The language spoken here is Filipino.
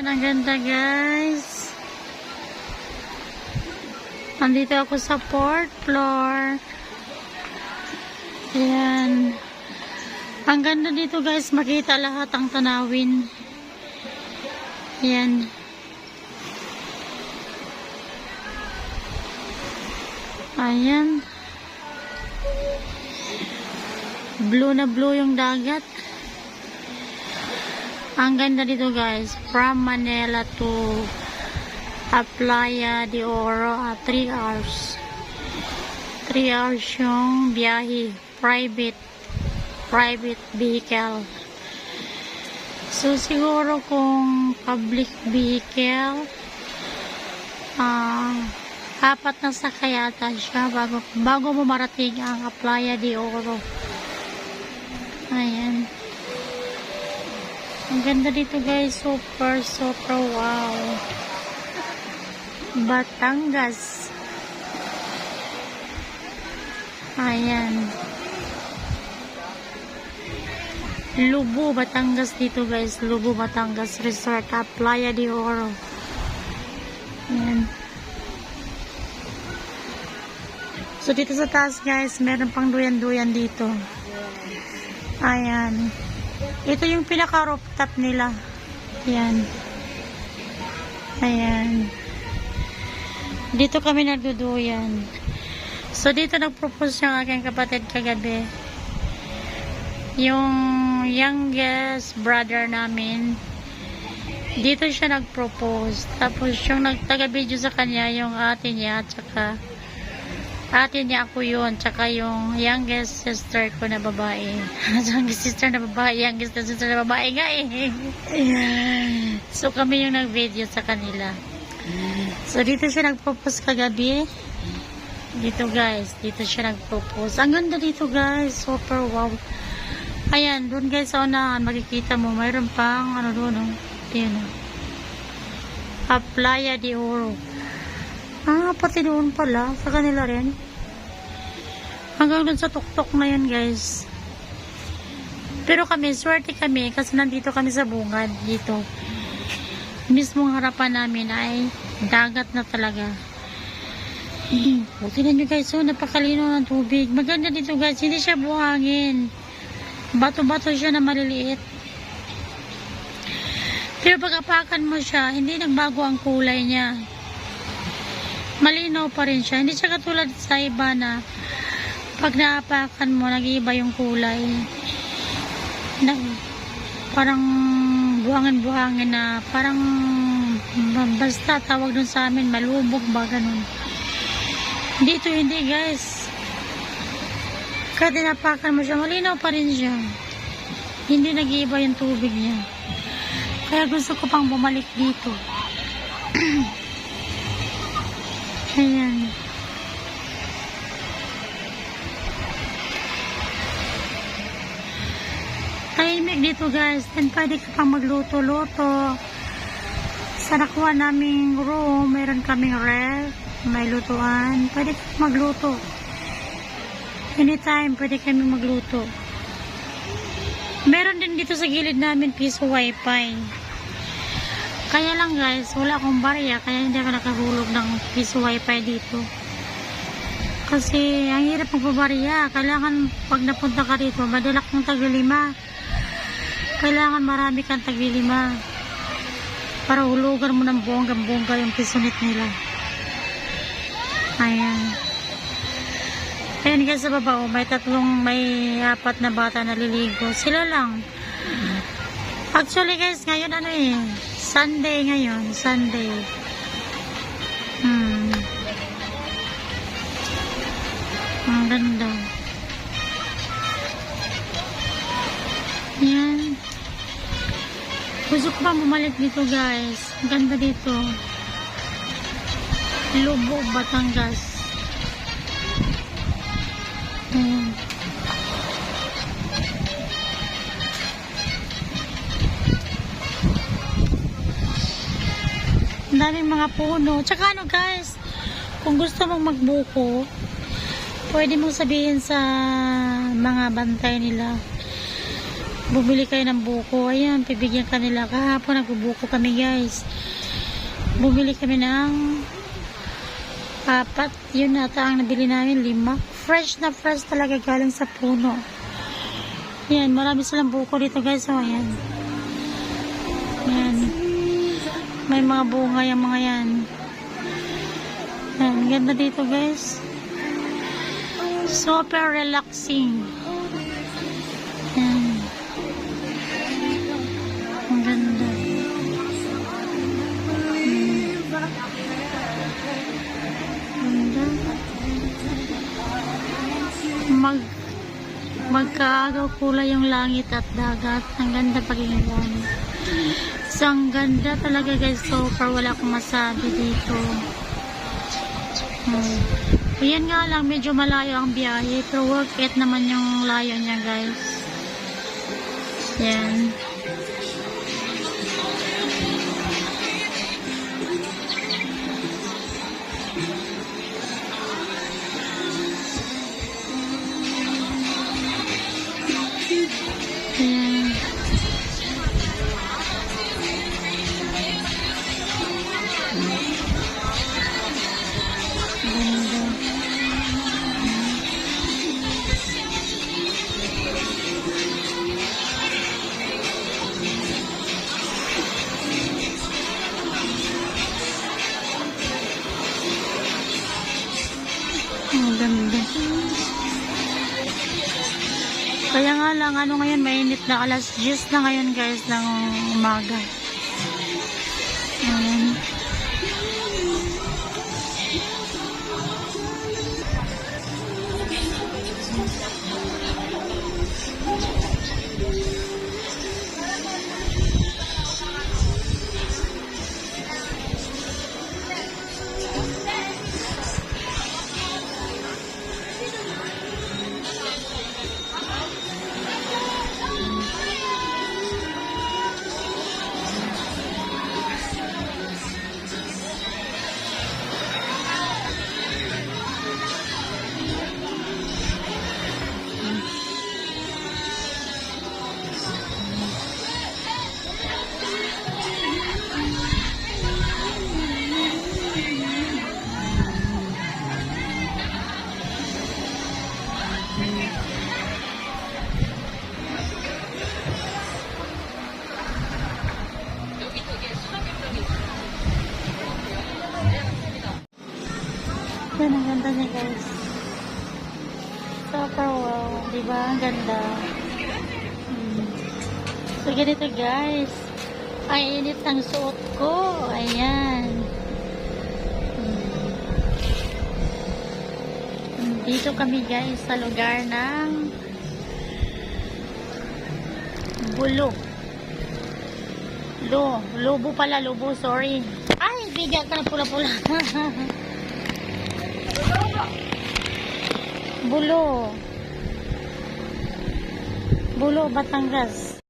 Ayan, ang ganda guys. Nandito ako sa 4th floor. Ayan. Ang ganda dito guys, makita lahat ang tanawin. Ayan. Ayan. Blue na blue yung dagat. Ang ganda dito guys, from Manila to Playa de Oro, 3 hours. 3 hours yung biyahe, private vehicle. So siguro kung public vehicle, 4 na sakay ata siya bago mo marating ang Playa de Oro. Ayan. Ang ganda dito guys, super wow. Batangas. Ayan. Lubo, Batangas dito guys. Lubo, Batangas Resort at Playa de Oro. Ayan. So dito sa taas guys, meron pang duyan-duyan dito. Ayan. Ito yung pinaka-rooftop nila. Ayan. Ayan. Dito kami nagduduyan. So dito nag-propose yung aking kapatid kagabi. Yung youngest brother namin. Dito siya nag-propose. Tapos yung nagtaga-video sa kanya, yung ate niya, tsaka ate niya ako yun, tsaka yung youngest sister ko na babae. Youngest sister na babae, youngest sister na babae nga eh. So kami yung nag-video sa kanila. So dito siya nag-propose kagabi. Dito guys, dito siya nag-propose. Ang ganda dito guys, super wow. Ayan, doon guys sa unahan, makikita mo, mayroon pang ano doon, oh. Ayan, oh. Playa de Oro. Pati doon pala, sa kanila rin. Hanggang doon sa tuktok na yun guys. Pero kami, swerte kami kasi nandito kami sa bungad dito. Mismong harapan namin ay dagat na talaga. Tingnan nyo guys, oh, napakalino ng tubig. Maganda dito guys, hindi siya buhangin. Bato-bato siya na maliliit. Pero pag apakan mo siya, hindi nagbago ang kulay niya. Malinaw pa rin siya. Hindi siya katulad sa iba na pag naapakan mo, nag-iiba yung kulay. Parang buhangin-buhangin na parang basta tawag dun sa amin, malubog ba, ganun. Dito hindi guys. Kahit napakan mo siya, malinaw pa rin siya. Hindi nag-iiba yung tubig niya. Kaya gusto ko pang bumalik dito. Ayan. Tahimik dito guys. And pwede ka pang magluto-luto. Sa nakuha naming room, meron kaming ref, may lutuan. Pwede ka magluto. Anytime, pwede kami magluto. Meron din dito sa gilid namin piso wifi. Kaya lang guys, wala akong barya, kaya hindi ako nakahulog ng piso wifi dito. Kasi ang hirap magbabarya. Kailangan pag napunta ka dito, madala kang tag-5. Kailangan marami kang tag-5 para hulugan mo ng bonggang-bongga yung pisonit nila. Ayan. Ayan guys, sa baba, oh, may 4 na bata na liligo. Sila lang. Actually guys, ngayon ano eh, Sunday ngayon, Sunday. Ang ganda. Yan. Gusto ko pa bumalik dito guys. Ang ganda dito. Lubo, Batangas. Ayan. Ang daming mga puno. Tsaka ano guys, kung gusto mong magbuko, pwede mong sabihin sa mga bantay nila bumili kayo ng buko. Ayan, pibigyan kanila. Kahapon nagbubuko kami guys. Bumili kami ng 4. Yun ata ang nabili namin, 5. Fresh na fresh talaga galing sa puno. Ayan, marami silang buko dito guys. So, ayan. Ayan. May mga bunga yung mga yan. Ayan, ganda dito guys. Super relaxing. Ayan. Ang ganda. Ganda. Magkaagaw kulay yung langit at dagat. Ang ganda pagiging langit. So, ang ganda talaga guys. So far, wala akong masabi dito. Ayan nga lang, medyo malayo ang biyahe. Pero worth it naman yung layo niya guys. Ayan. Ayan. Ang ganda. Kaya nga lang, ano ngayon, mainit na, alas 10 na ngayon guys, ng umaga. Ayan. Yan, ang ganda niya guys. Super wow. Diba? Ang ganda. So, ganito guys. Ang init ng suot ko. Ayan. Dito kami guys sa lugar ng Bulo. Lubo pala, Lubo. Sorry. Ay, bigyan ka na pula-pula. Bulo, Batangas.